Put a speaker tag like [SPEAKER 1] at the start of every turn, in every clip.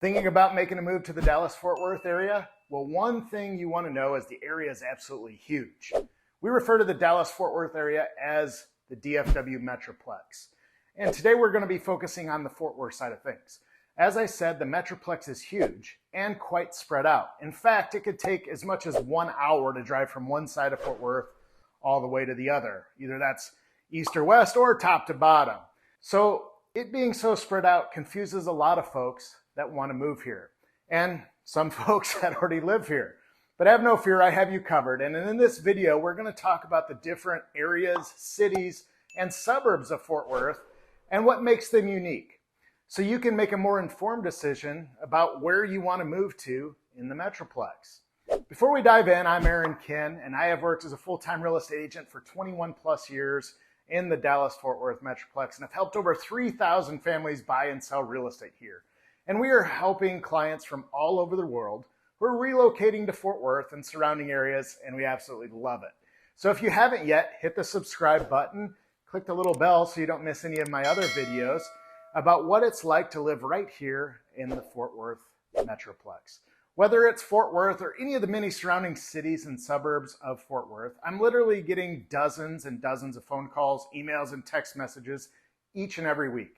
[SPEAKER 1] Thinking about making a move to the Dallas-Fort Worth area? Well, one thing you want to know is the area is absolutely huge. We refer to the Dallas-Fort Worth area as the DFW Metroplex. And today we're going to be focusing on the Fort Worth side of things. As I said, the Metroplex is huge and quite spread out. In fact, it could take as much as 1 hour to drive from one side of Fort Worth all the way to the other. Either that's east or west or top to bottom. So it being so spread out confuses a lot of folks that want to move here. And some folks that already live here. But have no fear, I have you covered. And in this video, we're going to talk about the different areas, cities, and suburbs of Fort Worth and what makes them unique. So you can make a more informed decision about where you want to move to in the Metroplex. Before we dive in, I'm Aaron Ken, and I have worked as a full-time real estate agent for 21 plus years in the Dallas-Fort Worth Metroplex and have helped over 3,000 families buy and sell real estate here. And we are helping clients from all over the world who are relocating to Fort Worth and surrounding areas, and we absolutely love it. So if you haven't yet, hit the subscribe button, click the little bell so you don't miss any of my other videos about what it's like to live right here in the Fort Worth Metroplex. Whether it's Fort Worth or any of the many surrounding cities and suburbs of Fort Worth, I'm literally getting dozens and dozens of phone calls, emails, and text messages each and every week.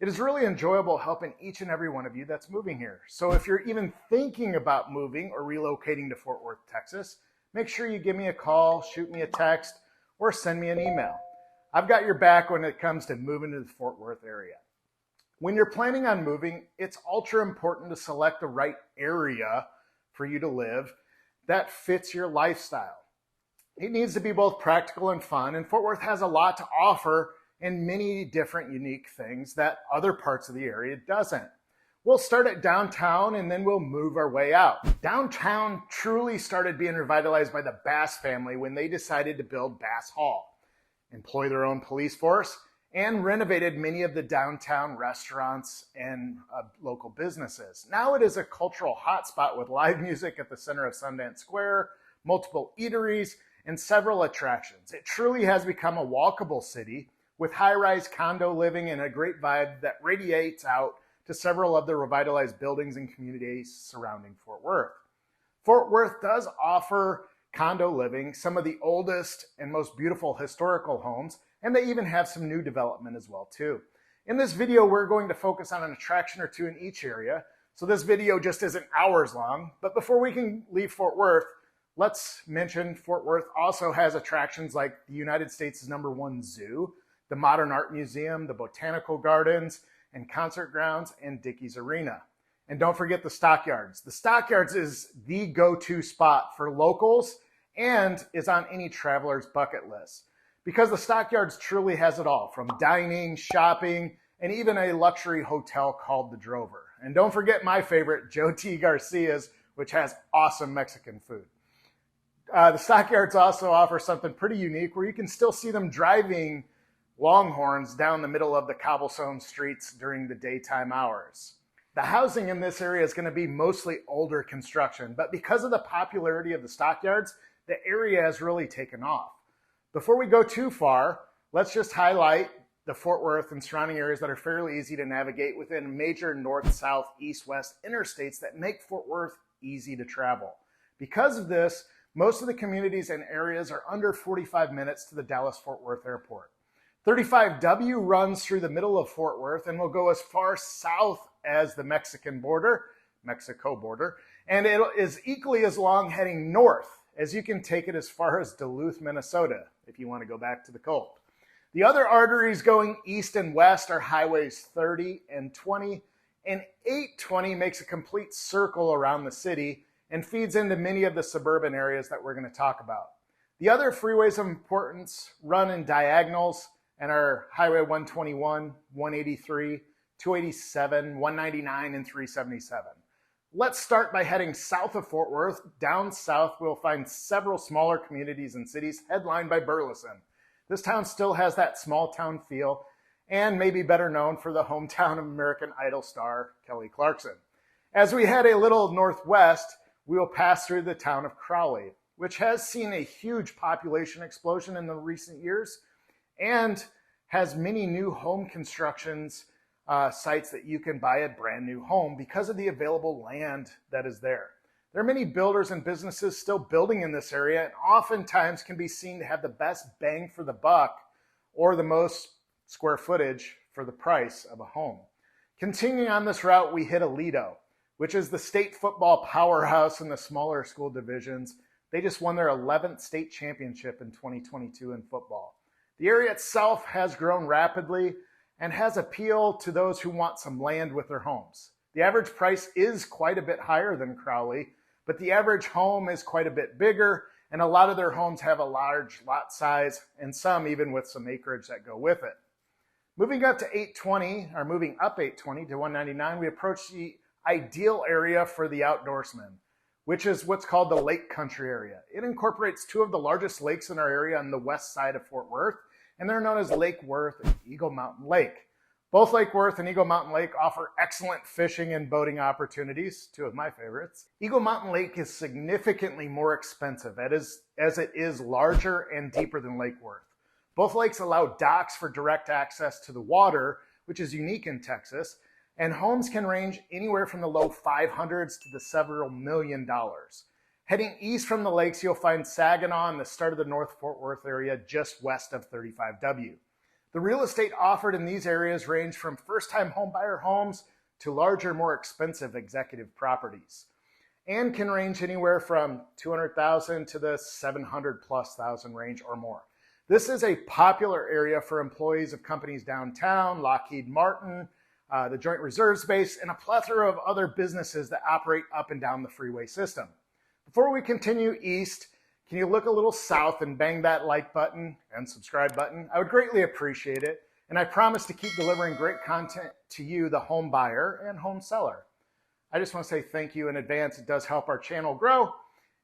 [SPEAKER 1] It is really enjoyable helping each and every one of you that's moving here. So if you're even thinking about moving or relocating to Fort Worth, Texas, make sure you give me a call, shoot me a text, or send me an email. I've got your back when it comes to moving to the Fort Worth area. When you're planning on moving, it's ultra important to select the right area for you to live that fits your lifestyle. It needs to be both practical and fun, and Fort Worth has a lot to offer and many different unique things that other parts of the area doesn't. We'll start at downtown and then we'll move our way out. Downtown truly started being revitalized by the Bass family when they decided to build Bass Hall, employ their own police force, and renovated many of the downtown restaurants and local businesses. Now it is a cultural hotspot with live music at the center of Sundance Square, multiple eateries, and several attractions. It truly has become a walkable city with high-rise condo living and a great vibe that radiates out to several of the revitalized buildings and communities surrounding Fort Worth. Fort Worth does offer condo living, some of the oldest and most beautiful historical homes, and they even have some new development as well too. In this video, we're going to focus on an attraction or two in each area, so this video just isn't hours long. But before we can leave Fort Worth, let's mention Fort Worth also has attractions like the United States' #1 zoo, the Modern Art Museum, the Botanical Gardens, and concert grounds, and Dickies Arena. And don't forget the Stockyards. The Stockyards is the go-to spot for locals and is on any traveler's bucket list because the Stockyards truly has it all, from dining, shopping, and even a luxury hotel called the Drover. And don't forget my favorite, Joe T. Garcia's, which has awesome Mexican food. The Stockyards also offer something pretty unique where you can still see them driving Longhorns down the middle of the cobblestone streets during the daytime hours. The housing in this area is going to be mostly older construction, but because of the popularity of the Stockyards, the area has really taken off. Before we go too far, let's just highlight the Fort Worth and surrounding areas that are fairly easy to navigate within major north, south, east, west interstates that make Fort Worth easy to travel. Because of this, most of the communities and areas are under 45 minutes to the Dallas-Fort Worth Airport. 35W runs through the middle of Fort Worth and will go as far south as the Mexico border, and it is equally as long heading north as you can take it as far as Duluth, Minnesota, if you want to go back to the cold. The other arteries going east and west are highways 30 and 20, and 820 makes a complete circle around the city and feeds into many of the suburban areas that we're going to talk about. The other freeways of importance run in diagonals and are Highway 121, 183, 287, 199, and 377. Let's start by heading south of Fort Worth. Down south, we'll find several smaller communities and cities headlined by Burleson. This town still has that small town feel and may be better known for the hometown of American Idol star Kelly Clarkson. As we head a little northwest, we will pass through the town of Crowley, which has seen a huge population explosion in the recent years and has many new home constructions sites that you can buy a brand new home because of the available land that is there. There are many builders and businesses still building in this area, and oftentimes can be seen to have the best bang for the buck or the most square footage for the price of a home. Continuing on this route, we hit Aledo, which is the state football powerhouse in the smaller school divisions. They just won their 11th state championship in 2022 in football. The area itself has grown rapidly and has appeal to those who want some land with their homes. The average price is quite a bit higher than Crowley, but the average home is quite a bit bigger, and a lot of their homes have a large lot size, and some even with some acreage that go with it. Moving up 820 to 199, we approach the ideal area for the outdoorsman, which is what's called the Lake Country area. It incorporates two of the largest lakes in our area on the west side of Fort Worth, and they're known as Lake Worth and Eagle Mountain Lake. Both Lake Worth and Eagle Mountain Lake offer excellent fishing and boating opportunities, two of my favorites. Eagle Mountain Lake is significantly more expensive as it is larger and deeper than Lake Worth. Both lakes allow docks for direct access to the water, which is unique in Texas, and homes can range anywhere from the low 500s to the several $1 million. Heading east from the lakes, you'll find Saginaw and the start of the North Fort Worth area just west of 35W. The real estate offered in these areas range from first-time homebuyer homes to larger, more expensive executive properties, and can range anywhere from $200,000 to the $700,000+ range or more. This is a popular area for employees of companies downtown, Lockheed Martin, the Joint Reserve Base, and a plethora of other businesses that operate up and down the freeway system. Before we continue east, can you look a little south and bang that like button and subscribe button? I would greatly appreciate it, and I promise to keep delivering great content to you, the home buyer and home seller. I just want to say thank you in advance. It does help our channel grow,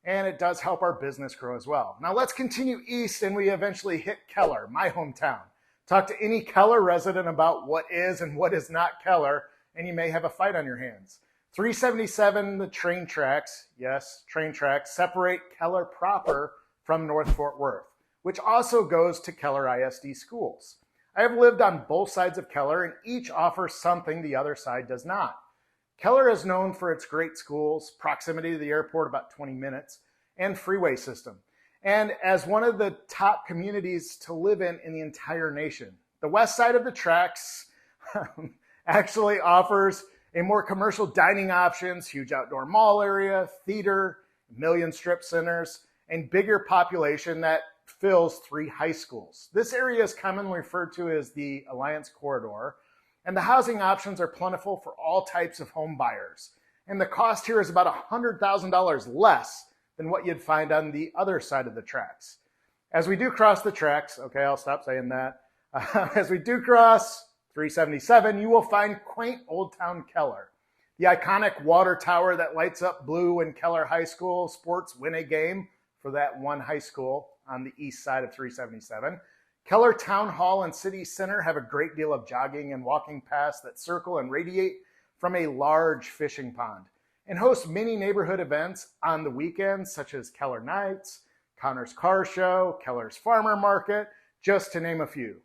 [SPEAKER 1] and it does help our business grow as well. Now let's continue east, and we eventually hit Keller, my hometown. Talk to any Keller resident about what is and what is not Keller, and you may have a fight on your hands. 377, the train tracks, yes, train tracks, separate Keller proper from North Fort Worth, which also goes to Keller ISD schools. I have lived on both sides of Keller, and each offers something the other side does not. Keller is known for its great schools, proximity to the airport about 20 minutes, and freeway system, and as one of the top communities to live in the entire nation. The west side of the tracks actually offers a more commercial dining options, huge outdoor mall area, theater, million strip centers, and bigger population that fills 3 high schools. This area is commonly referred to as the Alliance Corridor, and the housing options are plentiful for all types of home buyers. And the cost here is about $100,000 less than what you'd find on the other side of the tracks. As we do cross the tracks, okay, I'll stop saying that. As we do cross 377, you will find quaint Old Town Keller. The iconic water tower that lights up blue when Keller High School sports win a game for that one high school on the east side of 377. Keller Town Hall and City Center have a great deal of jogging and walking paths that circle and radiate from a large fishing pond, and host many neighborhood events on the weekends, such as Keller Nights, Connor's Car Show, Keller's Farmer Market, just to name a few.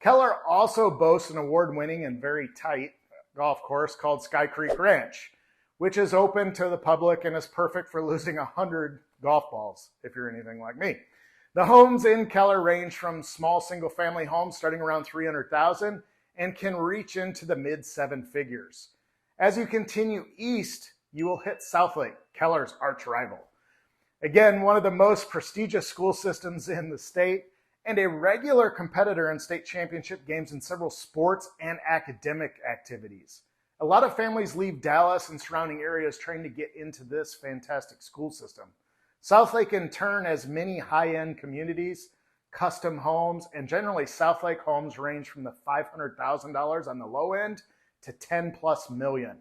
[SPEAKER 1] Keller also boasts an award-winning and very tight golf course called Sky Creek Ranch, which is open to the public and is perfect for losing 100 golf balls, if you're anything like me. The homes in Keller range from small single-family homes starting around $300,000 and can reach into the mid-7 figures. As you continue east, you will hit Southlake, Keller's arch rival. Again, one of the most prestigious school systems in the state, and a regular competitor in state championship games in several sports and academic activities. A lot of families leave Dallas and surrounding areas trying to get into this fantastic school system. Southlake in turn has many high-end communities, custom homes, and generally Southlake homes range from the $500,000 on the low end to $10+ million.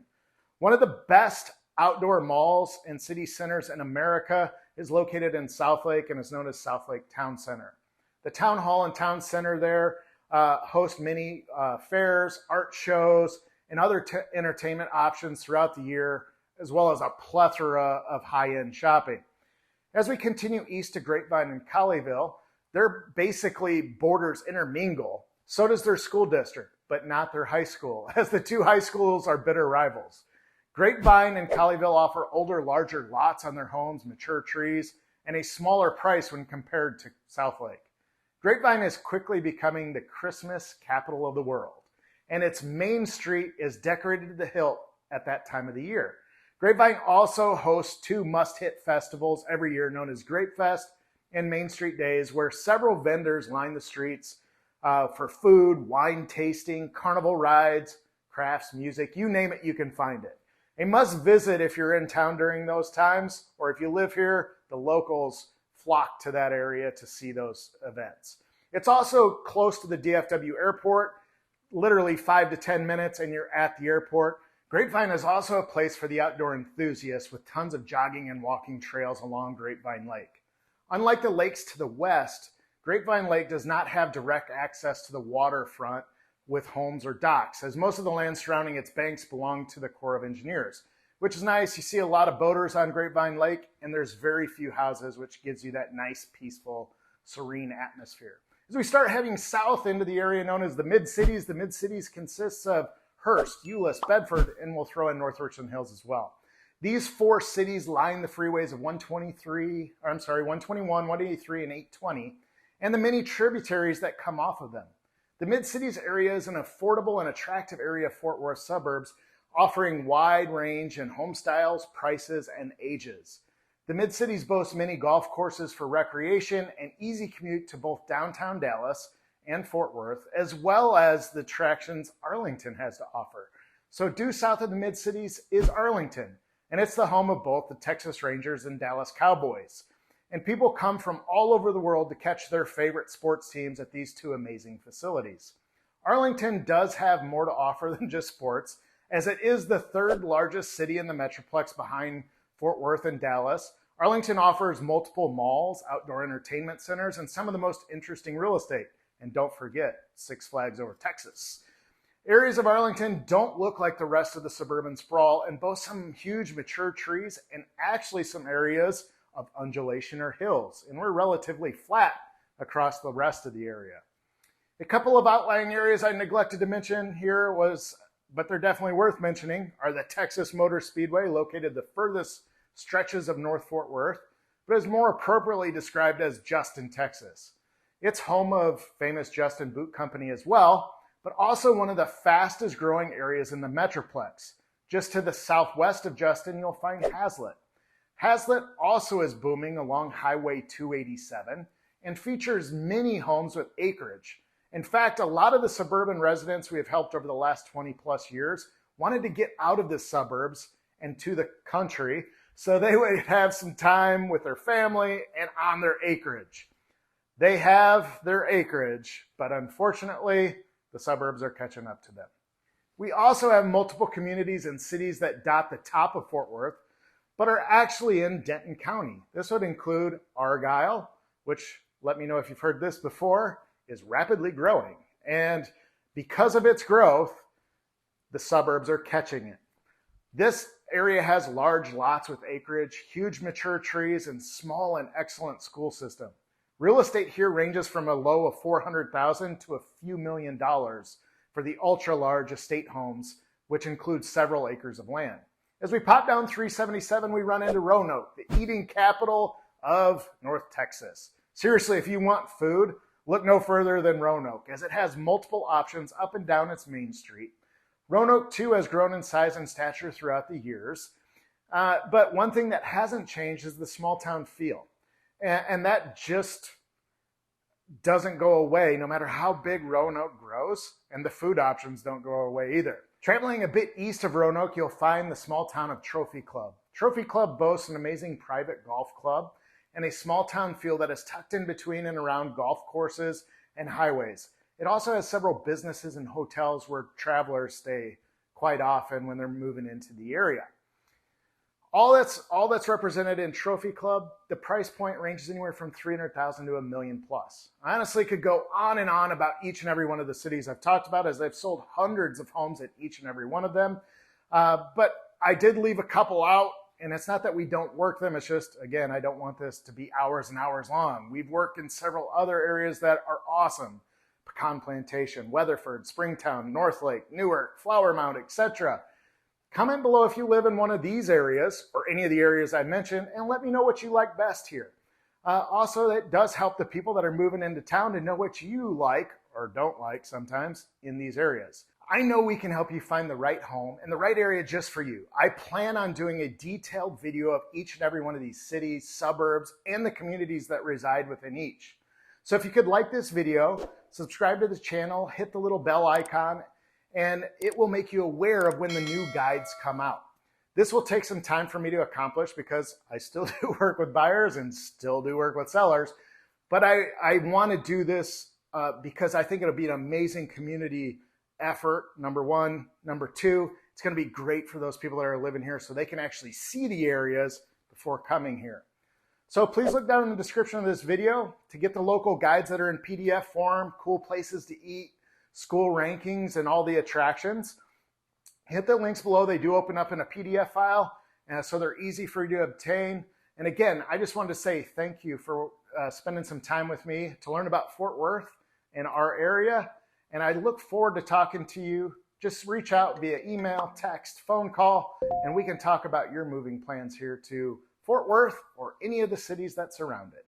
[SPEAKER 1] One of the best outdoor malls and city centers in America is located in Southlake and is known as Southlake Town Center. The Town Hall and Town Center there host many fairs, art shows, and other entertainment options throughout the year, as well as a plethora of high-end shopping. As we continue east to Grapevine and Colleyville, their basically borders intermingle. So does their school district, but not their high school, as the two high schools are bitter rivals. Grapevine and Colleyville offer older, larger lots on their homes, mature trees, and a smaller price when compared to Southlake. Grapevine is quickly becoming the Christmas capital of the world, and its main street is decorated to the hilt at that time of the year. Grapevine also hosts two must-hit festivals every year known as Grape Fest and Main Street Days, where several vendors line the streets for food, wine tasting, carnival rides, crafts, music, you name it, you can find it. A must visit if you're in town during those times, or if you live here, the locals flock to that area to see those events. It's also close to the DFW airport, literally 5 to 10 minutes and you're at the airport. Grapevine is also a place for the outdoor enthusiast with tons of jogging and walking trails along Grapevine Lake. Unlike the lakes to the west, Grapevine Lake does not have direct access to the waterfront with homes or docks, as most of the land surrounding its banks belong to the Corps of Engineers, which is nice. You see a lot of boaters on Grapevine Lake, and there's very few houses, which gives you that nice, peaceful, serene atmosphere. As we start heading south into the area known as the Mid-Cities consists of Hurst, Euless, Bedford, and we'll throw in North Richland Hills as well. These four cities line the freeways of 121, 183, and 820, and the many tributaries that come off of them. The Mid-Cities area is an affordable and attractive area of Fort Worth suburbs, offering wide range in home styles, prices, and ages. The Mid-Cities boasts many golf courses for recreation and easy commute to both downtown Dallas and Fort Worth, as well as the attractions Arlington has to offer. So due south of the Mid-Cities is Arlington, and it's the home of both the Texas Rangers and Dallas Cowboys. And people come from all over the world to catch their favorite sports teams at these two amazing facilities. Arlington does have more to offer than just sports, as it is the third largest city in the Metroplex behind Fort Worth and Dallas. Arlington offers multiple malls, outdoor entertainment centers, and some of the most interesting real estate. And don't forget, Six Flags Over Texas. Areas of Arlington don't look like the rest of the suburban sprawl and boast some huge mature trees and actually some areas of undulation or hills, and we're relatively flat across the rest of the area. A couple of outlying areas I neglected to mention here but they're definitely worth mentioning, are the Texas Motor Speedway, located the furthest stretches of North Fort Worth, but is more appropriately described as Justin, Texas. It's home of famous Justin Boot Company as well, but also one of the fastest growing areas in the Metroplex. Just to the southwest of Justin, you'll find Haslet. Haslet also is booming along Highway 287 and features many homes with acreage. In fact, a lot of the suburban residents we have helped over the last 20 plus years wanted to get out of the suburbs and to the country so they would have some time with their family and on their acreage. They have their acreage, but unfortunately, the suburbs are catching up to them. We also have multiple communities and cities that dot the top of Fort Worth, but are actually in Denton County. This would include Argyle, which, let me know if you've heard this before, is rapidly growing. And because of its growth, the suburbs are catching it. This area has large lots with acreage, huge mature trees, and small and excellent school system. Real estate here ranges from a low of $400,000 to a few $1 million for the ultra-large estate homes, which include several acres of land. As we pop down 377, we run into Roanoke, the eating capital of North Texas. Seriously, if you want food, look no further than Roanoke, as it has multiple options up and down its main street. Roanoke, too, has grown in size and stature throughout the years. But one thing that hasn't changed is the small town feel. And that just doesn't go away no matter how big Roanoke grows, and the food options don't go away either. Traveling a bit east of Roanoke, you'll find the small town of Trophy Club. Trophy Club boasts an amazing private golf club and a small town feel that is tucked in between and around golf courses and highways. It also has several businesses and hotels where travelers stay quite often when they're moving into the area. All that's represented in Trophy Club. The price point ranges anywhere from $300,000 to $1 million plus. I honestly could go on and on about each and every one of the cities I've talked about, as I've sold hundreds of homes at each and every one of them. But I did leave a couple out, and it's not that we don't work them. It's just, again, I don't want this to be hours and hours long. We've worked in several other areas that are awesome, Pecan Plantation, Weatherford, Springtown, Northlake, Newark, Flower Mound, etc. Comment below if you live in one of these areas or any of the areas I mentioned, and let me know what you like best here. Also, it does help the people that are moving into town to know what you like or don't like sometimes in these areas. I know we can help you find the right home and the right area just for you. I plan on doing a detailed video of each and every one of these cities, suburbs, and the communities that reside within each. So if you could like this video, subscribe to the channel, hit the little bell icon, and it will make you aware of when the new guides come out. This will take some time for me to accomplish because I still do work with buyers and still do work with sellers, but I want to do this because I think it'll be an amazing community effort, number one. Number two, it's going to be great for those people that are living here so they can actually see the areas before coming here. So please look down in the description of this video to get the local guides that are in PDF form, cool places to eat, school rankings, and all the attractions. Hit the links below. They do open up in a PDF file, so they're easy for you to obtain. And again, I just wanted to say thank you for spending some time with me to learn about Fort Worth and our area. And I look forward to talking to you. Just reach out via email, text, phone call, and we can talk about your moving plans here to Fort Worth or any of the cities that surround it.